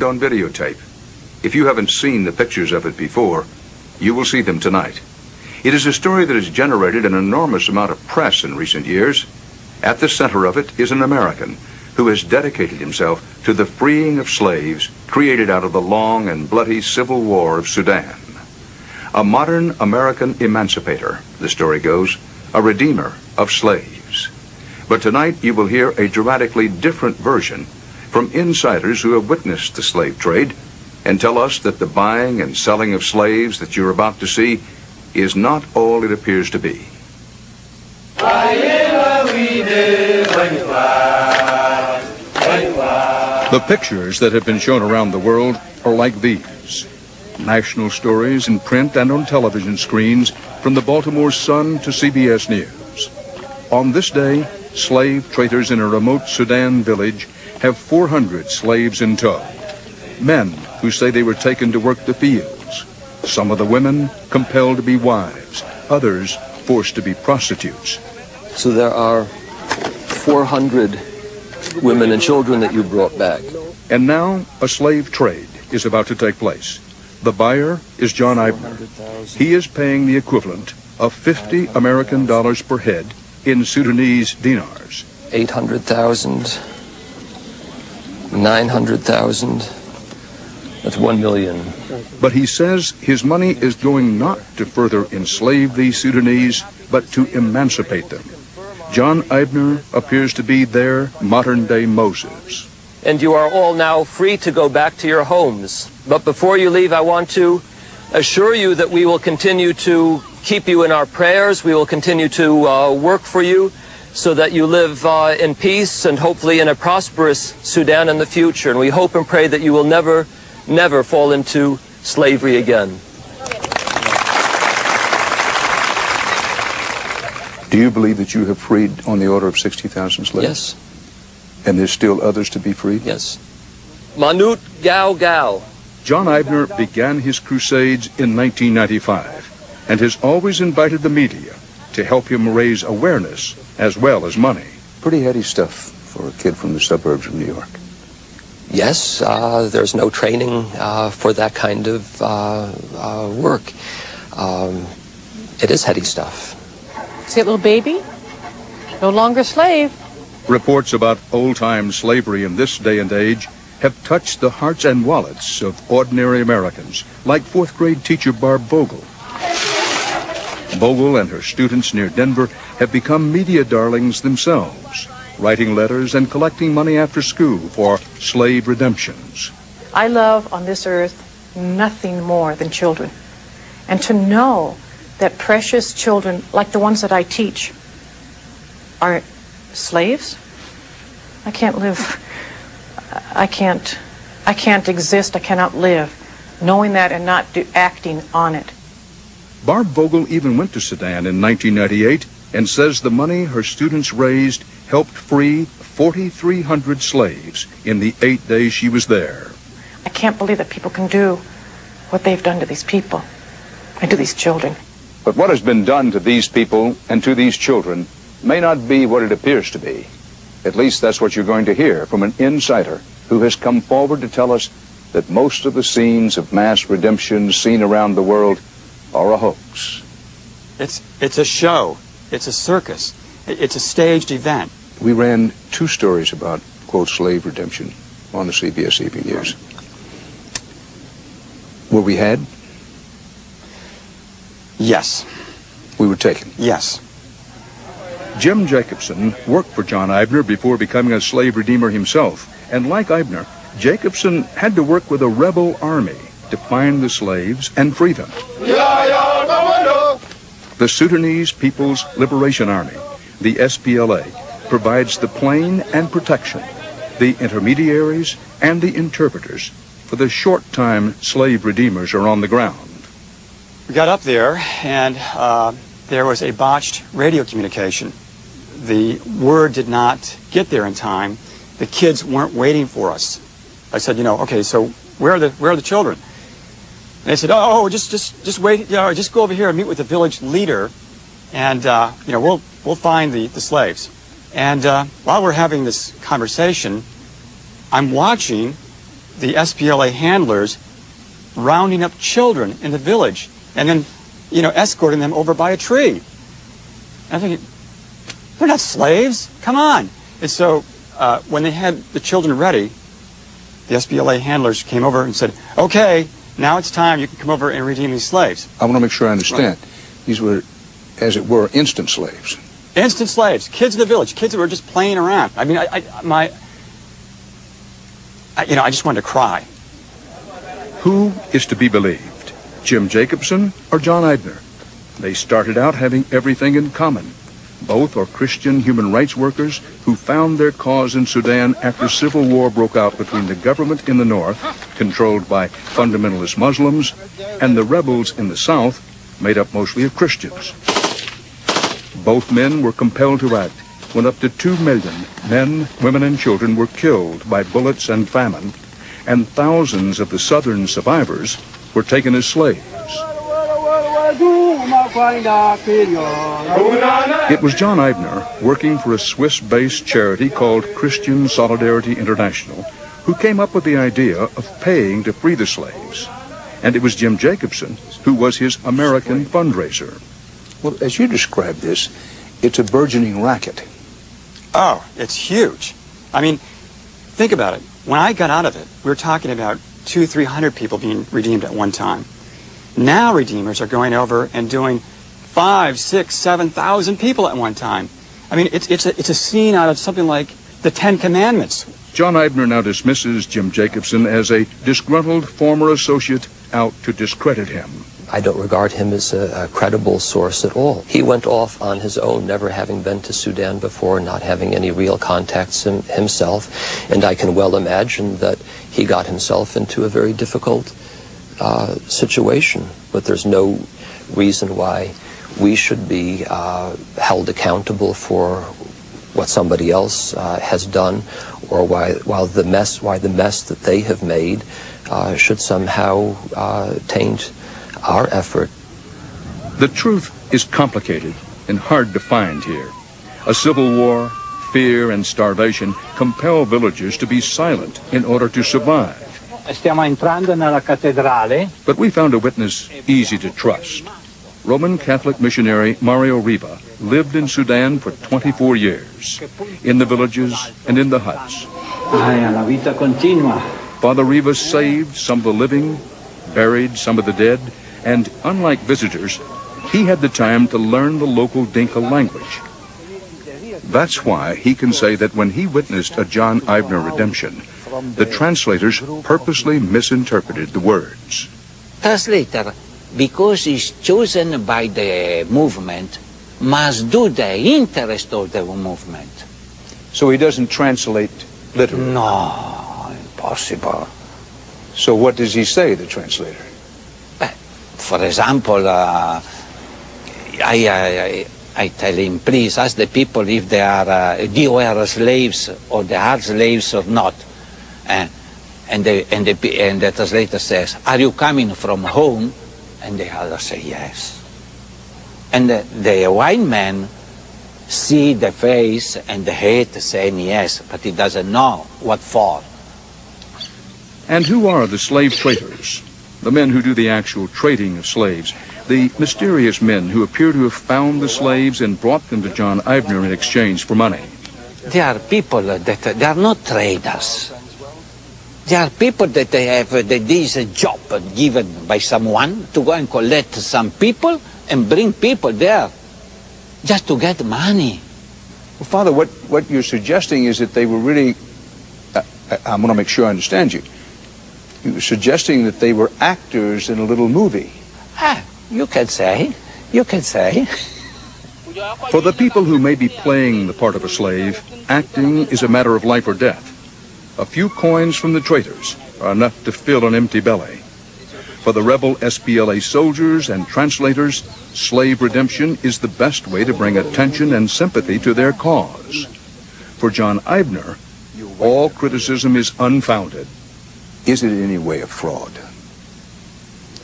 On videotape. If you haven't seen the pictures of it before, you will see them tonight. It is a story that has generated an enormous amount of press in recent years. At the center of it is an American who has dedicated himself to the freeing of slaves created out of the long and bloody civil war of Sudan. A modern American emancipator, the story goes, a redeemer of slaves. But tonight you will hear a dramatically different version from insiders who have witnessed the slave trade and tell us that the buying and selling of slaves that you're about to see is not all it appears to be. The pictures that have been shown around the world are like these. National stories in print and on television screens from the Baltimore Sun to CBS News. On this day, slave traders in a remote Sudan village have 400 slaves in tow. Men who say they were taken to work the fields. Some of the women compelled to be wives, others forced to be prostitutes. So there are 400 women and children that you brought back. And now a slave trade is about to take place. The buyer is John Eibner. He is paying the equivalent of $50 American per head in Sudanese dinars. 800,000. 900,000. That's 1 million. But he says his money is going not to further enslave these Sudanese, but to emancipate them. John Eibner appears to be their modern-day Moses. And you are all now free to go back to your homes. But before you leave, I want to assure you that we will continue to keep you in our prayers. We will continue to work for you, so that you live in peace and hopefully in a prosperous Sudan in the future. And we hope and pray that you will never, never fall into slavery again. Do you believe that you have freed on the order of 60,000 slaves? Yes. And there's still others to be freed? Yes. Manut Gao Gao. John Eibner began his crusades in 1995 and has always invited the media to help him raise awareness as well as money. Pretty heady stuff for a kid from the suburbs of New York. Yes, there's no training for that kind of work. It is heady stuff. See that little baby? No longer slave. Reports about old-time slavery in this day and age have touched the hearts and wallets of ordinary Americans, like fourth-grade teacher Barb Vogel. Vogel and her students near Denver have become media darlings themselves, writing letters and collecting money after school for slave redemptions. I love on this earth nothing more than children. And to know that precious children, like the ones that I teach, are slaves, I can't live. I can't exist. I cannot live knowing that and not acting on it. Barb Vogel even went to Sudan in 1998 and says the money her students raised helped free 4,300 slaves in the 8 days she was there. I can't believe that people can do what they've done to these people and to these children. But what has been done to these people and to these children may not be what it appears to be. At least that's what you're going to hear from an insider who has come forward to tell us that most of the scenes of mass redemption seen around the world are a hoax. It's a show. It's a circus. It's a staged event. We ran 2 stories about, quote, slave redemption on the CBS Evening News. Were we had? Yes. We were taken? Yes. Jim Jacobson worked for John Eibner before becoming a slave redeemer himself. And like Eibner, Jacobson had to work with a rebel army to find the slaves and free them. The Sudanese People's Liberation Army, the SPLA, provides the plane and protection, the intermediaries and the interpreters for the short time slave redeemers are on the ground. We got up there, and there was a botched radio communication. The word did not get there in time. The kids weren't waiting for us. I said, okay, so where are the children? And they said, just wait, just go over here and meet with the village leader, and we'll find the slaves. And while we're having this conversation, I'm watching the SPLA handlers rounding up children in the village and then, escorting them over by a tree. I'm thinking, they're not slaves. Come on. And so when they had the children ready, the SPLA handlers came over and said, okay, now it's time. You can come over and redeem these slaves. I want to make sure I understand. Right. These were, as it were, instant slaves. Instant slaves. Kids in the village. Kids that were just playing around. I mean, I just wanted to cry. Who is to be believed? Jim Jacobson or John Eibner? They started out having everything in common. Both are Christian human rights workers who found their cause in Sudan after civil war broke out between the government in the north, controlled by fundamentalist Muslims, and the rebels in the south, made up mostly of Christians. Both men were compelled to act when up to 2 million men, women, and children were killed by bullets and famine, and thousands of the southern survivors were taken as slaves. It was John Eibner, working for a Swiss-based charity called Christian Solidarity International, who came up with the idea of paying to free the slaves. And it was Jim Jacobson who was his American fundraiser. Well, as you described this, it's a burgeoning racket. Oh, it's huge. I mean, think about it. When I got out of it, we were talking about 200-300 people being redeemed at one time. Now redeemers are going over and doing 5,000, 6,000, 7,000 people at one time. I mean, it's a scene out of something like the Ten Commandments. John Eibner now dismisses Jim Jacobson as a disgruntled former associate out to discredit him. I don't regard him as a credible source at all. He went off on his own, never having been to Sudan before, not having any real contacts himself, and I can well imagine that he got himself into a very difficult situation, but there's no reason why we should be held accountable for what somebody else has done, or why the mess that they have made should somehow taint our effort. The truth is complicated and hard to find here. A civil war, fear, and starvation compel villagers to be silent in order to survive. Stiamo entrando nella cattedrale. But we found a witness easy to trust. Roman Catholic missionary Mario Riva lived in Sudan for 24 years, in the villages and in the huts. La vita continua. Father Riva saved some of the living, buried some of the dead, and unlike visitors, he had the time to learn the local Dinka language. That's why he can say that when he witnessed a John Eibner redemption, the translators purposely misinterpreted the words. Translator, because he's chosen by the movement, must do the interest of the movement. So he doesn't translate literally? No, impossible. So what does he say, the translator? For example, I tell him, please ask the people if they are slaves or they are slaves or not. And the translator says, are you coming from home? And the others say yes. And the white man see the face and the head saying yes, but he doesn't know what for. And who are the slave traders? The men who do the actual trading of slaves. The mysterious men who appear to have found the slaves and brought them to John Eibner in exchange for money. They are people that they are not traders. They are people that they have this job given by someone to go and collect some people and bring people there just to get money. Well, Father, what you're suggesting is that they were really, I want to make sure I understand you. You're suggesting that they were actors in a little movie. You can say. For the people who may be playing the part of a slave, acting is a matter of life or death. A few coins from the traders are enough to fill an empty belly. For the rebel SPLA soldiers and translators, slave redemption is the best way to bring attention and sympathy to their cause. For John Eibner, all criticism is unfounded. Is it in any way a fraud?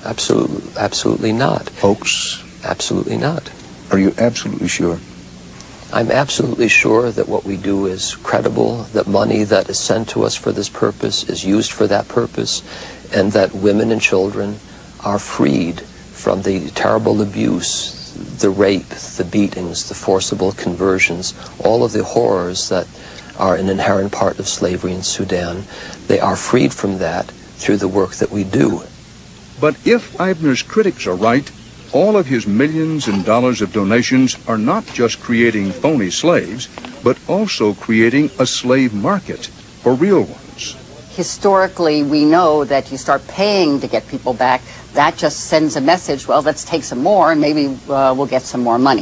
Absolutely not. Hoax? Absolutely not. Are you absolutely sure? I'm absolutely sure that what we do is credible, that money that is sent to us for this purpose is used for that purpose, and that women and children are freed from the terrible abuse, the rape, the beatings, the forcible conversions, all of the horrors that are an inherent part of slavery in Sudan. They are freed from that through the work that we do. But if Eibner's critics are right, all of his millions in dollars of donations are not just creating phony slaves, but also creating a slave market for real ones. Historically, we know that you start paying to get people back, that just sends a message, well, let's take some more and maybe we'll get some more money.